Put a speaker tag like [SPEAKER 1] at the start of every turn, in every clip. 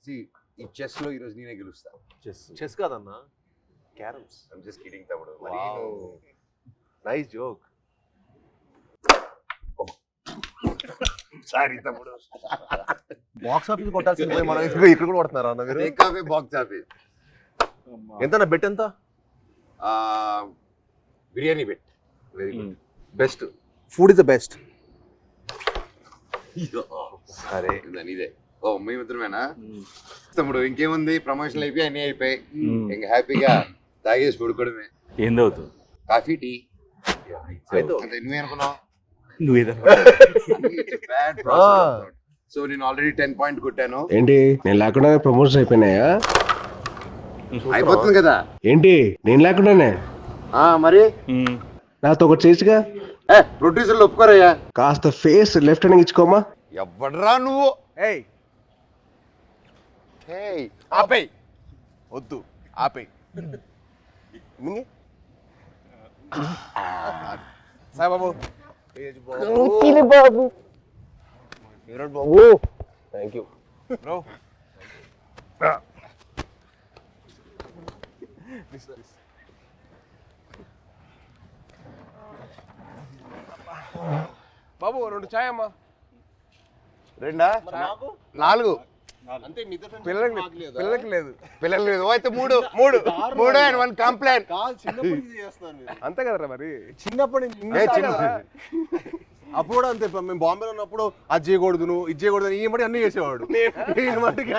[SPEAKER 1] ఈ చెస్ లో ఈ రోజు నేనే గెలుస్తా.
[SPEAKER 2] చెస్ కాదన్నా, క్యారమ్స్.
[SPEAKER 1] ఐమ్ జస్ట్ కిడింగ్ తమ్ముడు. మరి
[SPEAKER 2] నైస్ జోక్.
[SPEAKER 1] సారీ తమ్ముడు.
[SPEAKER 2] బాక్స్ ఆఫీస్ కొట్టాల్సింది పోయి మనం ఇక్కడ కూడా కొడుతున్నారా అన్న మీరు?
[SPEAKER 1] Coffee box office.
[SPEAKER 2] ఎంత బెట్ ఎంత?
[SPEAKER 1] Biryani bet. Very good.
[SPEAKER 2] Best food is the best.
[SPEAKER 1] సరే ఇదే. ఓ మేమిద్దరమేనా తమ్ముడు? ఇంకేముంది, ప్రమోషన్లు అయిపోయి అన్నీ అయిపోయి ఇంకా హ్యాపీగా తాగేసి పడుకోవడమే.
[SPEAKER 3] ఏందవుతుంది?
[SPEAKER 1] కాఫీ టీ నువ్వేనుకున్నావు? సో నేను ఆల్రెడీ 10 పాయింట్ కొట్టాను.
[SPEAKER 4] ఏంటి నేను లేకుండా ప్రమోషన్ అయిపోయినాయా?
[SPEAKER 1] అయిపోతుంది కదా.
[SPEAKER 4] ఏంటి నేను లేకుండానే?
[SPEAKER 1] మరి
[SPEAKER 4] నాతో ఒకటి చేయొచ్చుగా.
[SPEAKER 1] ప్రొడ్యూసర్లు ఒప్పుకోరయ్యా.
[SPEAKER 4] కాస్త ఫేస్ లెఫ్ట్ హ్యాండ్ ఇచ్చుకోమా.
[SPEAKER 1] ఎవడరా నువ్వు?
[SPEAKER 2] ఆపేయ్, వద్దు ఆపేయ్. సాయిబాబు బాబు ఫేవరెట్ బాబు. Thank you bro. బాబు 2 చాయ్ అమ్మా.
[SPEAKER 1] 2 4
[SPEAKER 2] అంతే. పిల్లలకి లేదు.
[SPEAKER 1] పిల్లలు లేదు. అయితే 3 అండ్ 1 కంప్లైంట్.
[SPEAKER 2] అంతే కదరా మరి. చిన్నప్పటి నుంచి అప్పుడు కూడా అంతే. మేము బాంబేలో ఉన్నప్పుడు అది చేయకూడదు, నువ్వు ఇది చేయకూడదు, ఈ మట్టి అన్ని చేసేవాడు. నేను మట్టికి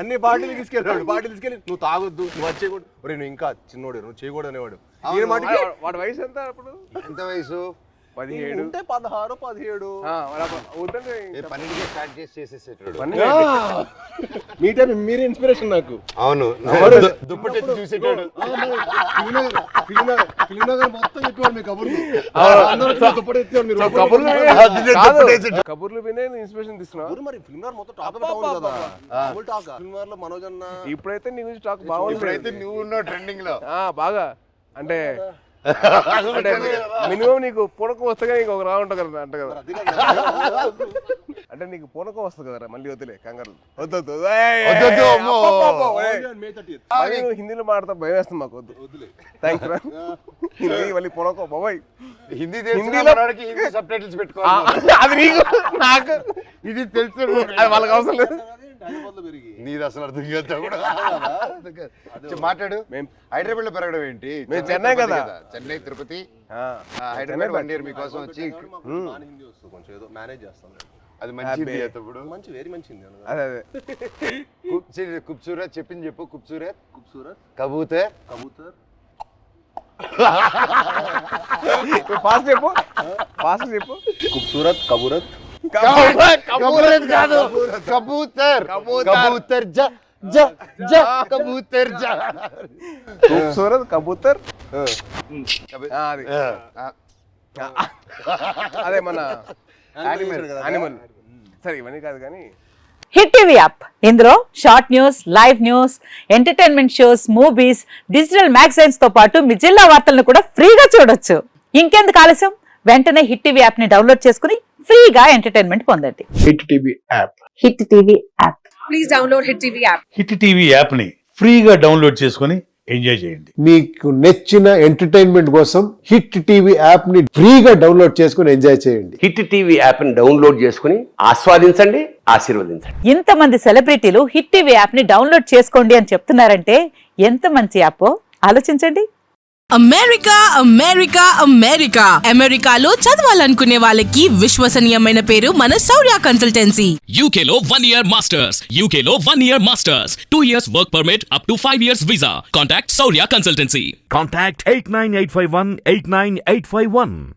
[SPEAKER 2] అన్ని పార్టీలు తీసుకెళ్ళాడు. పార్టీలు తీసుకెళ్ళి నువ్వు తాగొద్దు, నువ్వు అది చేయకూడదు, నువ్వు ఇంకా చిన్నోడు, నువ్వు చేయకూడదు అనేవాడు. ఈ మట్టికి వాడి వయసు ఎంత అప్పుడు?
[SPEAKER 1] ఎంత వయసు?
[SPEAKER 2] 17 ఉంటే 16 17.
[SPEAKER 1] 12కే స్టార్ట్ చేసేసేటాడు.
[SPEAKER 2] మీ టైం మీరే ఇన్స్పిరేషన్ నాకు.
[SPEAKER 1] అవును, దుప్పటి చూసేటాడు.
[SPEAKER 2] కబుర్లు వినే ఇన్స్పిరేషన్ తీసుకున్నావు. మరి ఫిల్మ్ మొత్తం టాక్ కదా. ఫిల్మ్ లో మనోజ్ అన్న ఇప్పుడైతే నీ గురించి టాక్ బాగుంది.
[SPEAKER 1] ఇప్పుడైతే నువ్వు ఉన్నావు ట్రెండింగ్ లో
[SPEAKER 2] బాగా. అంటే మినిమం నీకు పూనకం వస్తే నీకు ఒక రా ఉంటుంది కదా అంట కదా. అంటే నీకు పూనకం వస్తుంది కదరా, మళ్ళీ వద్దులే కంగారు. వద్దు హిందీలో మాట్లాడతా భయం వేస్తుంది మాకు. వద్దులే థ్యాంక్స్ రా. హిందీ మళ్ళీ పూనకం బాబాయ్.
[SPEAKER 1] హిందీలో సబ్ టైటిల్స్ పెట్టుకోవాలి.
[SPEAKER 2] అది నీకు నాకు
[SPEAKER 1] ఇది తెలుసు,
[SPEAKER 2] అది వాళ్ళకి అవసరం లేదు.
[SPEAKER 1] నీది అసలు అర్థం కాదు కూడా. మాట్లాడు. హైదరాబాద్ లో పెరగడం ఏంటి?
[SPEAKER 2] మేము చెన్నై కదా.
[SPEAKER 1] చెన్నై తిరుపతి హైదరాబాద్ 1 year మీకోసం వచ్చి
[SPEAKER 2] కొంచెం ఏదో మేనేజ్ చేస్తాం.
[SPEAKER 1] అది మంచిది అప్పుడు.
[SPEAKER 2] మంచి వెరీ మంచిది.
[SPEAKER 1] అదే ఖూబ్సూరత్ చెప్పింది చెప్పు. ఖూబ్సూరత్ కబూతర్
[SPEAKER 2] ఫాస్ట్ చెప్పు. ఖూబ్సూరత్ కబూరత్
[SPEAKER 1] కాదు, కబూతర్ కబూతర్
[SPEAKER 2] ఖూబ్సూరత్ కబూతర్. అదే మన యానిమల్. సరే ఇవన్నీ కాదు కానీ
[SPEAKER 5] హిట్ టీవీ యాప్. ఇందులో short news, live news, entertainment shows, movies, digital magazines తో పాటు మీ జిల్లా వార్తలను కూడా ఫ్రీగా చూడొచ్చు. ఇంకెందుకు ఆలస్యం, వెంటనే హిట్ టీవీ యాప్ ని డౌన్లోడ్ చేసుకుని ఫ్రీగా ఎంటర్టైన్మెంట్ పొందండి.
[SPEAKER 4] Hit TV app.
[SPEAKER 5] Hit TV app.
[SPEAKER 6] Please download hit TV app.
[SPEAKER 3] Hit TV app ని ఫ్రీగా డౌన్లోడ్ చేసుకుని ఎంజాయ్ చేయండి.
[SPEAKER 7] మీకు నచ్చిన ఎంటర్టైన్మెంట్ కోసం హిట్ టీవీ యాప్ ని ఫ్రీగా డౌన్లోడ్ చేసుకుని ఎంజాయ్ చేయండి.
[SPEAKER 8] హిట్ టీవీ యాప్ ని డౌన్లోడ్ చేసుకుని ఆస్వాదించండి, ఆశీర్వదించండి.
[SPEAKER 5] ఇంతమంది సెలబ్రిటీలు హిట్ టీవీ యాప్ ని డౌన్లోడ్ చేసుకోండి అని చెప్తున్నారంటే ఎంత మంచి యాప్ ఆలోచించండి.
[SPEAKER 6] అమెరికా అమెరికా అమెరికా అమెరికాలో చదవాలనుకునే వాళ్ళకి విశ్వసనీయమైన పేరు మన శౌర్య కన్సల్టెన్సీ.
[SPEAKER 9] UK లో 1 year masters, UK లో 1 year masters, 2 years work permit up to 5 years visa. Contact Saurya Consultancy.
[SPEAKER 10] Contact 89851 89851.